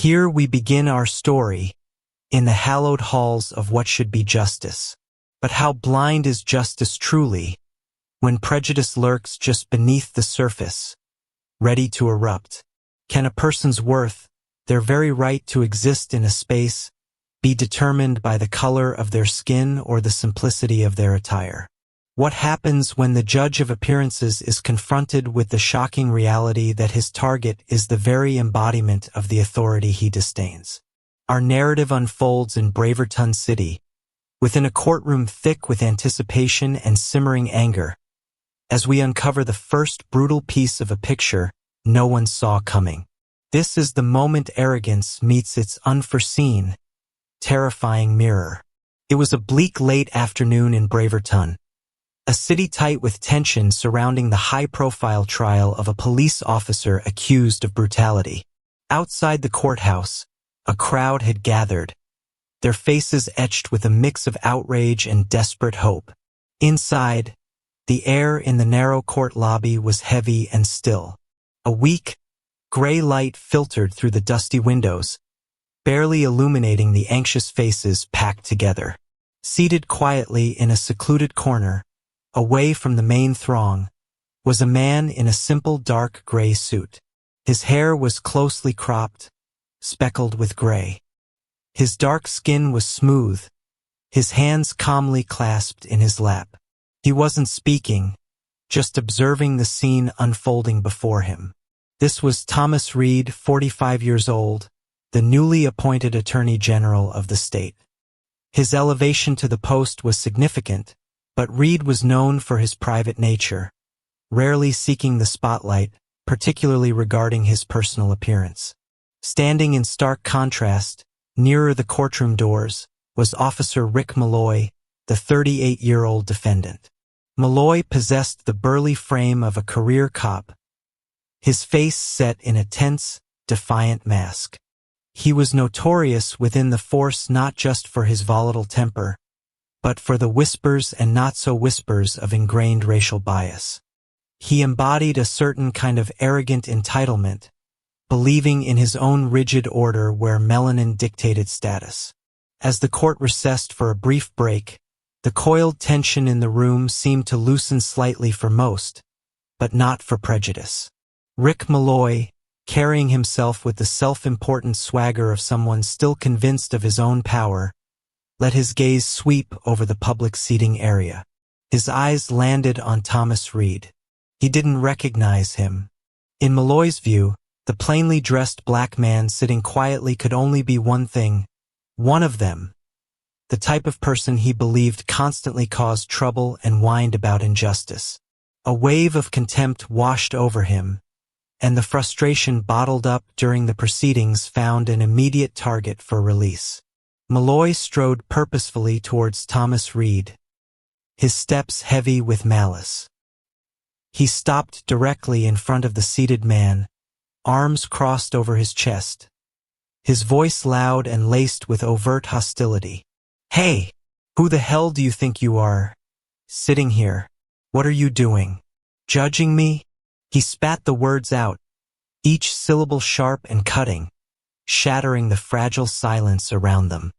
Here we begin our story, in the hallowed halls of what should be justice. But how blind is justice truly, when prejudice lurks just beneath the surface, ready to erupt? Can a person's worth, their very right to exist in a space, be determined by the color of their skin or the simplicity of their attire? What happens when the judge of appearances is confronted with the shocking reality that his target is the very embodiment of the authority he disdains? Our narrative unfolds in Braverton City, within a courtroom thick with anticipation and simmering anger, as we uncover the first brutal piece of a picture no one saw coming. This is the moment arrogance meets its unforeseen, terrifying mirror. It was a bleak late afternoon in Braverton, a city tight with tension surrounding the high-profile trial of a police officer accused of brutality. Outside the courthouse, a crowd had gathered, their faces etched with a mix of outrage and desperate hope. Inside, the air in the narrow court lobby was heavy and still. A weak, gray light filtered through the dusty windows, barely illuminating the anxious faces packed together. Seated quietly in a secluded corner, away from the main throng, was a man in a simple dark gray suit. His hair was closely cropped, speckled with gray. His dark skin was smooth, his hands calmly clasped in his lap. He wasn't speaking, just observing the scene unfolding before him. This was Thomas Reed, 45 years old, the newly appointed Attorney General of the state. His elevation to the post was significant, but Reed was known for his private nature, rarely seeking the spotlight, particularly regarding his personal appearance. Standing in stark contrast, nearer the courtroom doors, was Officer Rick Malloy, the 38-year-old defendant. Malloy possessed the burly frame of a career cop, his face set in a tense, defiant mask. He was notorious within the force not just for his volatile temper, but for the whispers and not-so-whispers of ingrained racial bias. He embodied a certain kind of arrogant entitlement, believing in his own rigid order where melanin dictated status. As the court recessed for a brief break, the coiled tension in the room seemed to loosen slightly for most, but not for prejudice. Rick Malloy, carrying himself with the self-important swagger of someone still convinced of his own power, let his gaze sweep over the public seating area. His eyes landed on Thomas Reed. He didn't recognize him. In Malloy's view, the plainly dressed black man sitting quietly could only be one thing, one of them, the type of person he believed constantly caused trouble and whined about injustice. A wave of contempt washed over him, and the frustration bottled up during the proceedings found an immediate target for release. Malloy strode purposefully towards Thomas Reed, his steps heavy with malice. He stopped directly in front of the seated man, arms crossed over his chest, his voice loud and laced with overt hostility. "Hey, who the hell do you think you are? Sitting here. What are you doing? Judging me?" He spat the words out, each syllable sharp and cutting, shattering the fragile silence around them.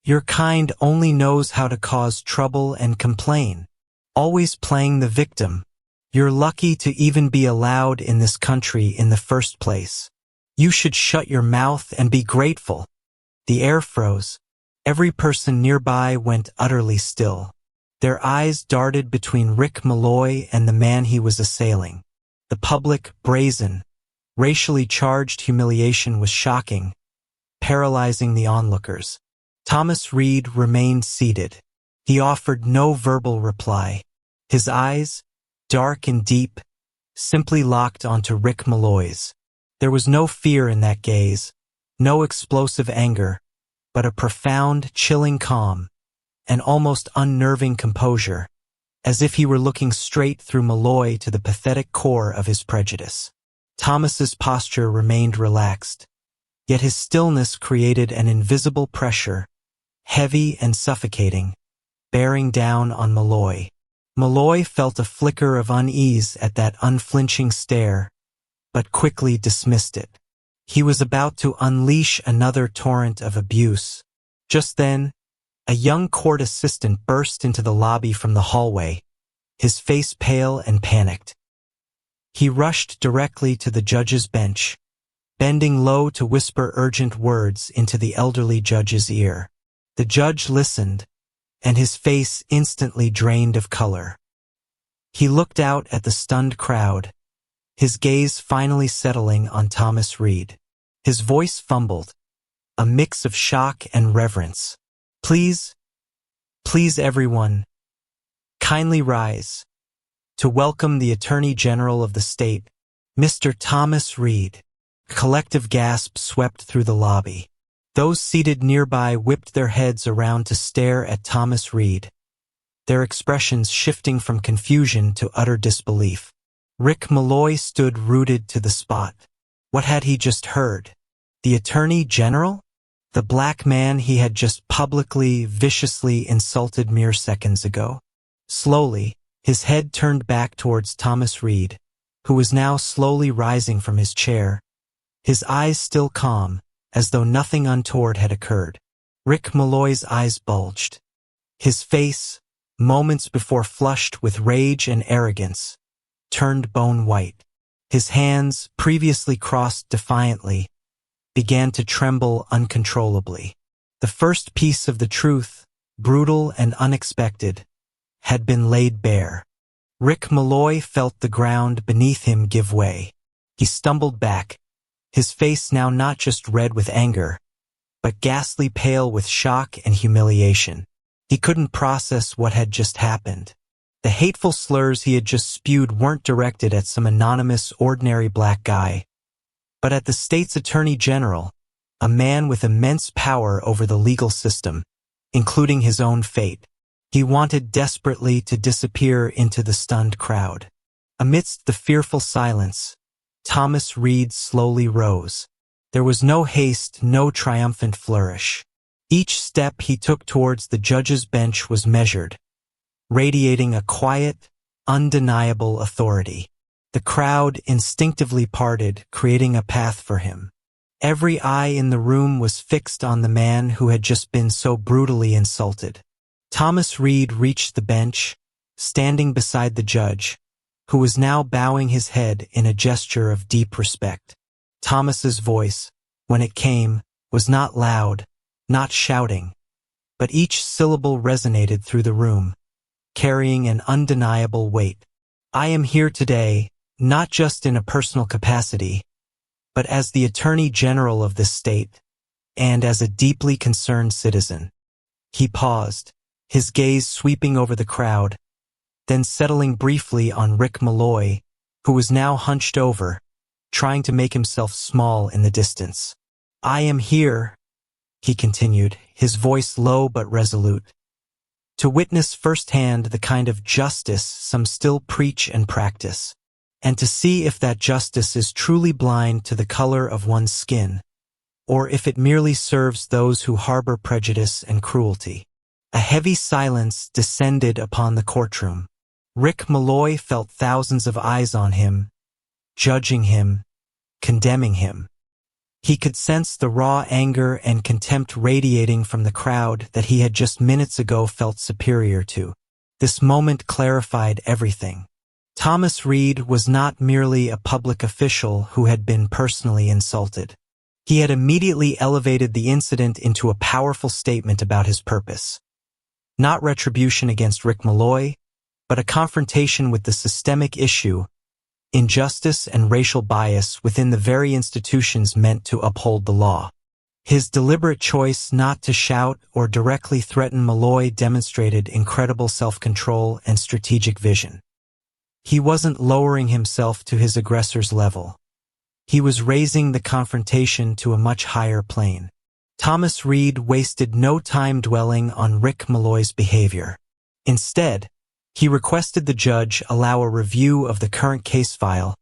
"Your kind only knows how to cause trouble and complain, always playing the victim. You're lucky to even be allowed in this country in the first place. You should shut your mouth and be grateful." The air froze. Every person nearby went utterly still. Their eyes darted between Rick Malloy and the man he was assailing. The public, brazen, racially charged humiliation was shocking, paralyzing the onlookers. Thomas Reed remained seated. He offered no verbal reply. His eyes, dark and deep, simply locked onto Rick Malloy's. There was no fear in that gaze, no explosive anger, but a profound, chilling calm, an almost unnerving composure, as if he were looking straight through Malloy to the pathetic core of his prejudice. Thomas's posture remained relaxed, yet his stillness created an invisible pressure, heavy and suffocating, bearing down on Malloy. Malloy felt a flicker of unease at that unflinching stare, but quickly dismissed it. He was about to unleash another torrent of abuse. Just then, a young court assistant burst into the lobby from the hallway, his face pale and panicked. He rushed directly to the judge's bench, bending low to whisper urgent words into the elderly judge's ear. The judge listened, and his face instantly drained of color. He looked out at the stunned crowd, his gaze finally settling on Thomas Reed. His voice fumbled, a mix of shock and reverence. Please everyone, kindly rise to welcome the Attorney General of the state, Mr. Thomas Reed." A collective gasp swept through the lobby. Those seated nearby whipped their heads around to stare at Thomas Reed, their expressions shifting from confusion to utter disbelief. Rick Malloy stood rooted to the spot. What had he just heard? The Attorney General? The black man he had just publicly, viciously insulted mere seconds ago? Slowly, his head turned back towards Thomas Reed, who was now slowly rising from his chair, his eyes still calm, as though nothing untoward had occurred. Rick Malloy's eyes bulged. His face, moments before flushed with rage and arrogance, turned bone white. His hands, previously crossed defiantly, began to tremble uncontrollably. The first piece of the truth, brutal and unexpected, had been laid bare. Rick Malloy felt the ground beneath him give way. He stumbled back, his face now not just red with anger, but ghastly pale with shock and humiliation. He couldn't process what had just happened. The hateful slurs he had just spewed weren't directed at some anonymous, ordinary black guy, but at the state's Attorney General, a man with immense power over the legal system, including his own fate. He wanted desperately to disappear into the stunned crowd. Amidst the fearful silence, Thomas Reed slowly rose. There was no haste, no triumphant flourish. Each step he took towards the judge's bench was measured, radiating a quiet, undeniable authority. The crowd instinctively parted, creating a path for him. Every eye in the room was fixed on the man who had just been so brutally insulted. Thomas Reed reached the bench, standing beside the judge, who was now bowing his head in a gesture of deep respect. Thomas's voice, when it came, was not loud, not shouting, but each syllable resonated through the room, carrying an undeniable weight. "I am here today, not just in a personal capacity, but as the Attorney General of this state, and as a deeply concerned citizen." He paused, his gaze sweeping over the crowd, then settling briefly on Rick Malloy, who was now hunched over, trying to make himself small in the distance. "I am here," he continued, his voice low but resolute, "to witness firsthand the kind of justice some still preach and practice, and to see if that justice is truly blind to the color of one's skin, or if it merely serves those who harbor prejudice and cruelty." A heavy silence descended upon the courtroom. Rick Malloy felt thousands of eyes on him, judging him, condemning him. He could sense the raw anger and contempt radiating from the crowd that he had just minutes ago felt superior to. This moment clarified everything. Thomas Reed was not merely a public official who had been personally insulted. He had immediately elevated the incident into a powerful statement about his purpose. Not retribution against Rick Malloy, but a confrontation with the systemic issue, injustice and racial bias within the very institutions meant to uphold the law. His deliberate choice not to shout or directly threaten Malloy demonstrated incredible self-control and strategic vision. He wasn't lowering himself to his aggressor's level. He was raising the confrontation to a much higher plane. Thomas Reed wasted no time dwelling on Rick Malloy's behavior. Instead, he requested the judge allow a review of the current case file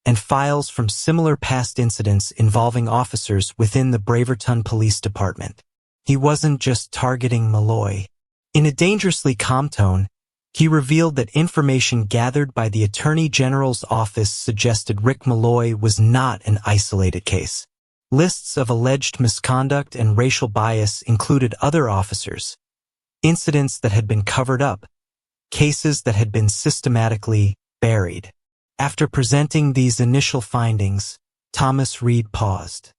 and files from similar past incidents involving officers within the Braverton Police Department. He wasn't just targeting Malloy. In a dangerously calm tone, he revealed that information gathered by the Attorney General's office suggested Rick Malloy was not an isolated case. Lists of alleged misconduct and racial bias included other officers, incidents that had been covered up, cases that had been systematically buried. After presenting these initial findings, Thomas Reed paused.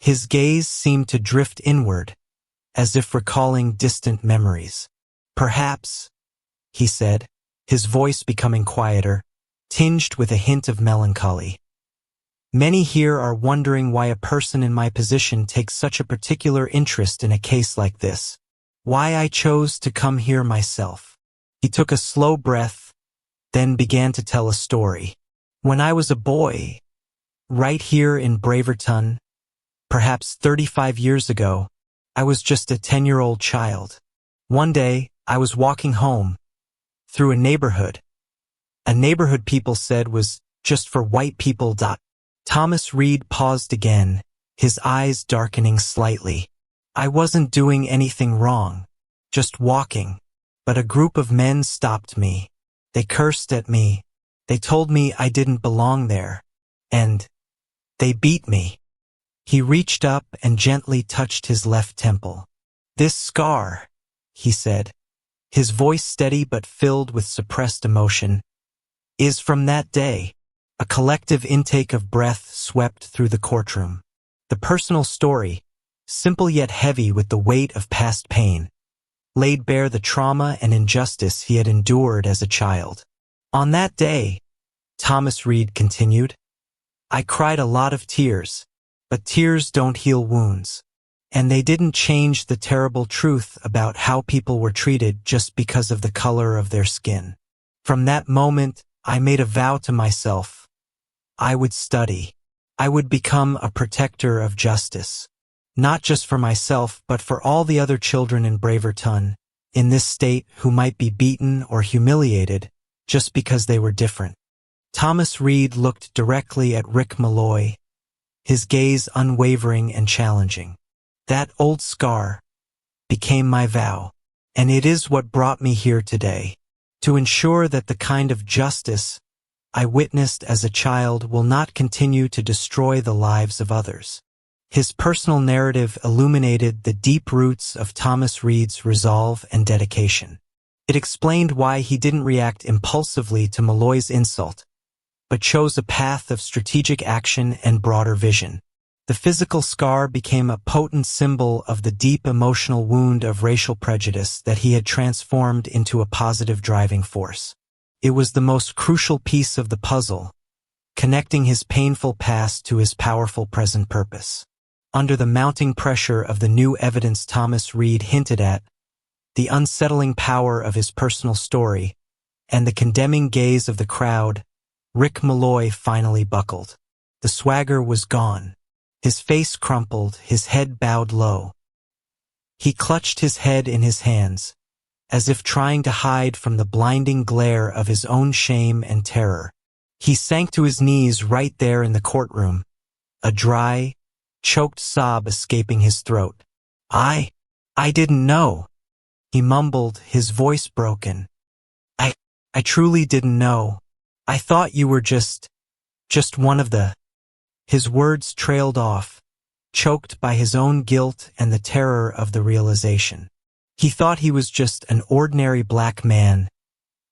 His gaze seemed to drift inward, as if recalling distant memories. "Perhaps," he said, his voice becoming quieter, tinged with a hint of melancholy. "Many here are wondering why a person in my position takes such a particular interest in a case like this. Why I chose to come here myself." He took a slow breath, then began to tell a story. "When I was a boy, right here in Braverton, perhaps 35 years ago, I was just a 10-year-old child. One day, I was walking home, through a neighborhood people said was just for white people. Thomas Reed paused again, his eyes darkening slightly. "I wasn't doing anything wrong, just walking. But a group of men stopped me. They cursed at me. They told me I didn't belong there. And they beat me." He reached up and gently touched his left temple. "This scar," he said, his voice steady but filled with suppressed emotion, "is from that day." A collective intake of breath swept through the courtroom. The personal story, simple yet heavy with the weight of past pain, laid bare the trauma and injustice he had endured as a child. "On that day," Thomas Reed continued, "I cried a lot of tears, but tears don't heal wounds. And they didn't change the terrible truth about how people were treated just because of the color of their skin. From that moment, I made a vow to myself. I would study. I would become a protector of justice. Not just for myself, but for all the other children in Braverton, in this state, who might be beaten or humiliated just because they were different." Thomas Reed looked directly at Rick Malloy, his gaze unwavering and challenging. "That old scar became my vow, and it is what brought me here today, to ensure that the kind of justice I witnessed as a child will not continue to destroy the lives of others." His personal narrative illuminated the deep roots of Thomas Reed's resolve and dedication. It explained why he didn't react impulsively to Malloy's insult, but chose a path of strategic action and broader vision. The physical scar became a potent symbol of the deep emotional wound of racial prejudice that he had transformed into a positive driving force. It was the most crucial piece of the puzzle, connecting his painful past to his powerful present purpose. Under the mounting pressure of the new evidence Thomas Reed hinted at, the unsettling power of his personal story, and the condemning gaze of the crowd, Rick Malloy finally buckled. The swagger was gone. His face crumpled, his head bowed low. He clutched his head in his hands, as if trying to hide from the blinding glare of his own shame and terror. He sank to his knees right there in the courtroom, a dry, choked sob escaping his throat. I didn't know," he mumbled, his voice broken. I truly didn't know. I thought you were just one of the—" His words trailed off, choked by his own guilt and the terror of the realization. He thought he was just an ordinary black man,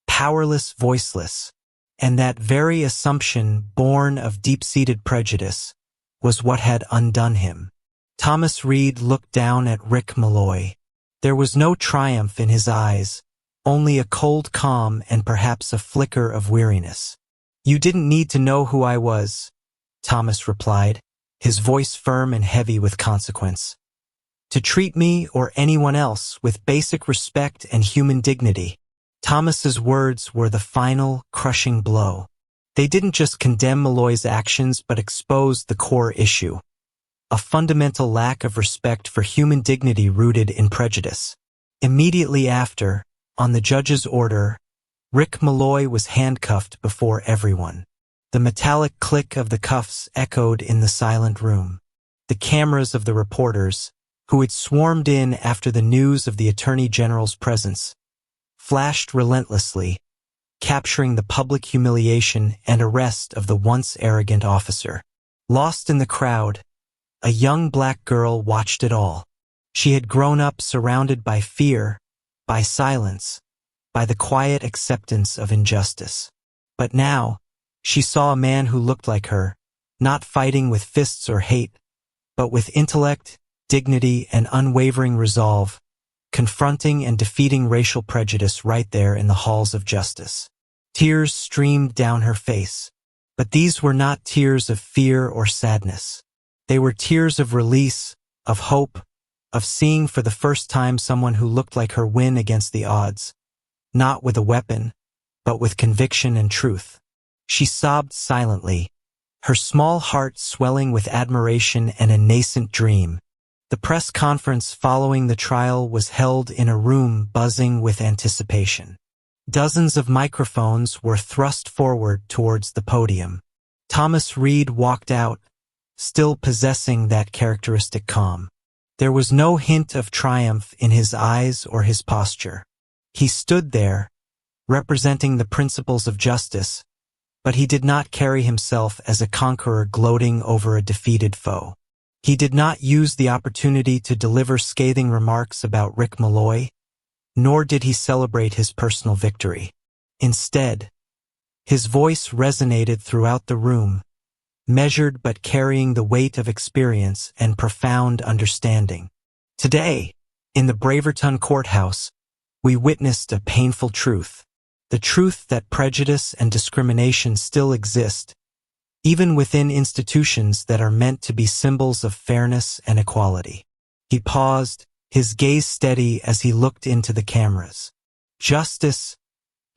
powerless, voiceless, and that very assumption, born of deep-seated prejudice, was what had undone him. Thomas Reed looked down at Rick Malloy. There was no triumph in his eyes, only a cold calm and perhaps a flicker of weariness. "You didn't need to know who I was," Thomas replied, his voice firm and heavy with consequence. "To treat me or anyone else with basic respect and human dignity." Thomas's words were the final, crushing blow. They didn't just condemn Malloy's actions but exposed the core issue, a fundamental lack of respect for human dignity rooted in prejudice. Immediately after, on the judge's order, Rick Malloy was handcuffed before everyone. The metallic click of the cuffs echoed in the silent room. The cameras of the reporters, who had swarmed in after the news of the Attorney General's presence, flashed relentlessly, capturing the public humiliation and arrest of the once arrogant officer. Lost in the crowd, A young black girl watched it all. She had grown up surrounded by fear, by silence, by the quiet acceptance of injustice. But now, she saw a man who looked like her, not fighting with fists or hate, but with intellect, dignity, and unwavering resolve, confronting and defeating racial prejudice right there in the halls of justice. Tears streamed down her face, but these were not tears of fear or sadness. They were tears of release, of hope, of seeing for the first time someone who looked like her win against the odds, not with a weapon, but with conviction and truth. She sobbed silently, her small heart swelling with admiration and a nascent dream. The press conference following the trial was held in a room buzzing with anticipation. Dozens of microphones were thrust forward towards the podium. Thomas Reed walked out, still possessing that characteristic calm. There was no hint of triumph in his eyes or his posture. He stood there, representing the principles of justice, but he did not carry himself as a conqueror gloating over a defeated foe. He did not use the opportunity to deliver scathing remarks about Rick Malloy, nor did he celebrate his personal victory. Instead, his voice resonated throughout the room, measured but carrying the weight of experience and profound understanding. Today, in the Braverton courthouse, we witnessed a painful truth. The truth that prejudice and discrimination still exist, even within institutions that are meant to be symbols of fairness and equality. He paused, his gaze steady as he looked into the cameras. Justice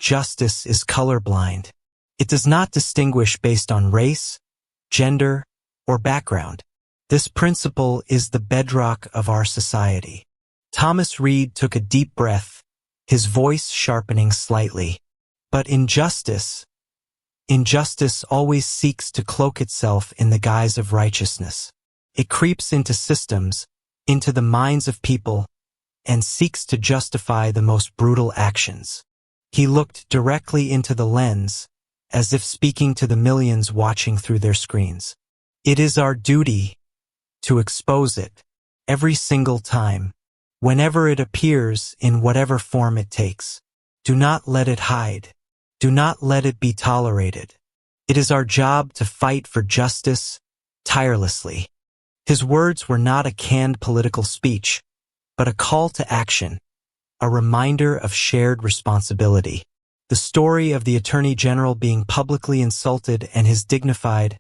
is colorblind. It does not distinguish based on race, gender, or background. This principle is the bedrock of our society. Thomas Reed took a deep breath, his voice sharpening slightly. But injustice always seeks to cloak itself in the guise of righteousness. It creeps into systems, into the minds of people, and seeks to justify the most brutal actions. He looked directly into the lens, as if speaking to the millions watching through their screens. It is our duty to expose it, every single time, whenever it appears in whatever form it takes. Do not let it hide. Do not let it be tolerated. It is our job to fight for justice tirelessly. His words were not a canned political speech, but a call to action, a reminder of shared responsibility. The story of the Attorney General being publicly insulted and his dignified,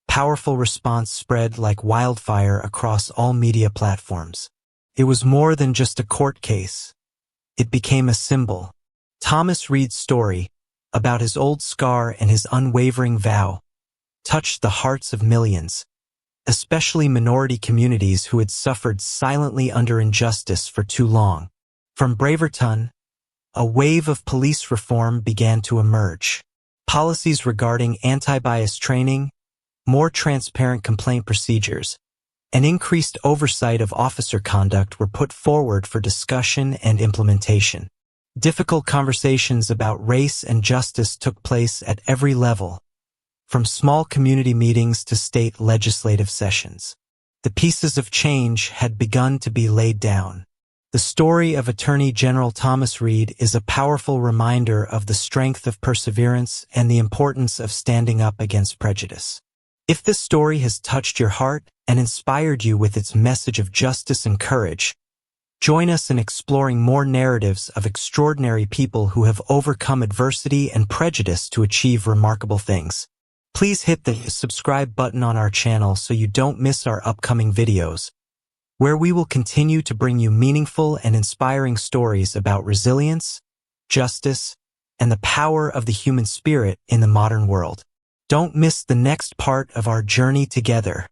powerful response spread like wildfire across all media platforms. It was more than just a court case. It became a symbol. Thomas Reed's story, about his old scar and his unwavering vow, touched the hearts of millions, especially minority communities who had suffered silently under injustice for too long. From Braverton, a wave of police reform began to emerge. Policies regarding anti-bias training, more transparent complaint procedures, and increased oversight of officer conduct were put forward for discussion and implementation. Difficult conversations about race and justice took place at every level, from small community meetings to state legislative sessions. The pieces of change had begun to be laid down. The story of Attorney General Thomas Reed is a powerful reminder of the strength of perseverance and the importance of standing up against prejudice. If this story has touched your heart and inspired you with its message of justice and courage, join us in exploring more narratives of extraordinary people who have overcome adversity and prejudice to achieve remarkable things. Please hit the subscribe button on our channel so you don't miss our upcoming videos, where we will continue to bring you meaningful and inspiring stories about resilience, justice, and the power of the human spirit in the modern world. Don't miss the next part of our journey together.